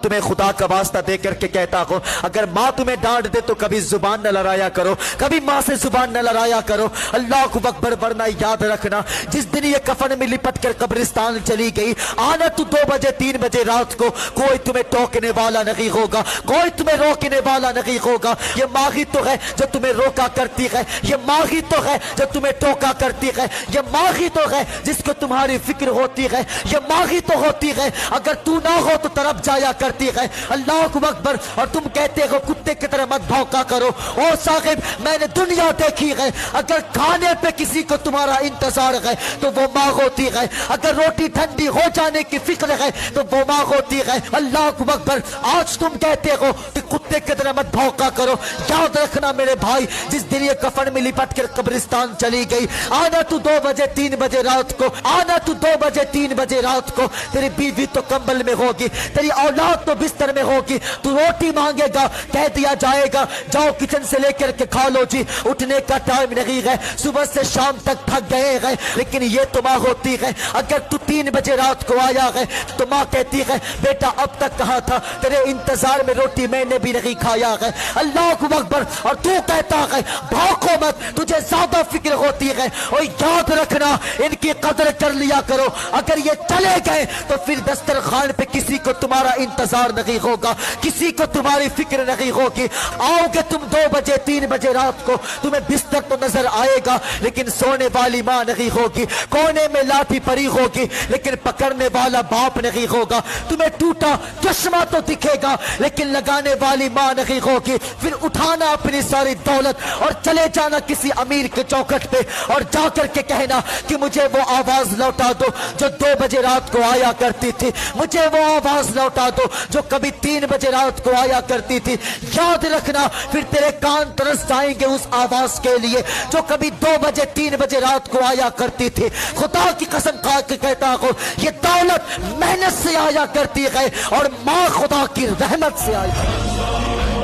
تمہیں خدا کا واسطہ دے کر کے کہتا ہوں، اگر ماں تمہیں ڈانٹ دے تو کبھی زبان نہ لڑایا کرو، کبھی ماں سے زبان نہ لڑایا کرو۔ اللہ کو اکبر، ورنہ یاد رکھنا جس دن یہ کفن میں لپٹ کر قبرستان چلی گئی، آنا تو 2 بجے 3 بجے رات کو، کوئی تمہیں ٹوکنے والا نہیں ہوگا، کوئی تمہیں روکنے والا نہیں ہوگا۔ یہ ماں ہی تو ہے جو تمہیں روکا کرتی ہے، یہ ماں ہی تو ہے جو تمہیں ٹوکا کرتی ہے، یہ ماں ہی تو ہے جس کو تمہاری فکر ہوتی ہے، یہ ماں ہی تو ہوتی ہے اگر تو نہ ہو تو طرف جایا کرتی ہے۔ اللہ اکبر۔ اور تم کہتے ہو کتے کی طرح مت بھونکا کرو۔ او صاحب، میں نے دنیا دیکھی ہے، اگر کھانے پہ کسی کو تمہارا انتظار ہے تو وہ ماں ہوتی ہے، اگر روٹی ٹھنڈی ہو جانے کی فکر ہے تو وہ ماں ہوتی ہے۔ اللہ اکبر۔ آج تم کہتے ہو کہ کتے کی طرح مت بھونکا کرو، یاد رکھنا میرے بھائی، جس دن یہ کفن میں لپٹ کر قبرستان چلی گئی، آنا تو 2 بجے 3 بجے رات کو، آنا تو 2 بجے 3 بجے رات کو، تیری بیوی تو کمبل میں ہوگی، تیری اولاد تو بستر میں ہوگی، تو روٹی مانگے گا، کہہ دیا جائے گا جاؤ کچن سے لے کر کے کھا لو جی، اٹھنے کا ٹائم نہیں ہے، صبح سے شام تک تھک گئے ہیں۔ لیکن یہ تو ماں ہوتی ہے، اگر تو 3 بجے رات کو آیا ہے تو ماں کہتی ہے بیٹا اب تک کہاں تھا، تیرے انتظار میں روٹی میں نے بھی نہیں کھایا ہے۔ اللہ اکبر۔ اور تو کہتا ہے بھوکو مت، تجھے زیادہ فکر ہوتی ہے۔ اور یاد رکھنا ان کی قدر کر لیا کرو، اگر یہ چلے گئے تو پھر دسترخوان پہ کسی کو تمہارا انتظار نہیں ہوگا، کسی کو تمہاری فکر نہیں ہوگی۔ آؤ گے تم 2 بجے 3 بجے رات کو، تمہیں بستر تو نظر آئے گا لیکن سونے والی ماں نہیں ہوگی، کونے میں لاٹھی پڑی ہوگی لیکن پکڑنے والا باپ نہیں ہوگا، تمہیں ٹوٹا چشمہ تو دکھے گا لیکن لگانے والی ماں نہیں ہوگی۔ پھر اٹھانا اپنی ساری دولت اور چلے جانا کسی امیر کے چوکھٹ پہ اور جا کر کے کہنا کہ مجھے وہ آواز لوٹا دو جو 2 بجے رات کو آیا کرتی تھی، مجھے وہ آواز لوٹا دو جو کبھی 3 بجے رات کو آیا کرتی تھی۔ یاد رکھنا پھر تیرے کان ترس جائیں گے اس آواز کے لیے جو کبھی 2 بجے 3 بجے رات کو آیا کرتی تھی۔ خدا کی قسم کھا کے کہتا ہوں یہ دولت محنت سے آیا کرتی ہے اور ماں خدا کی رحمت سے آیا۔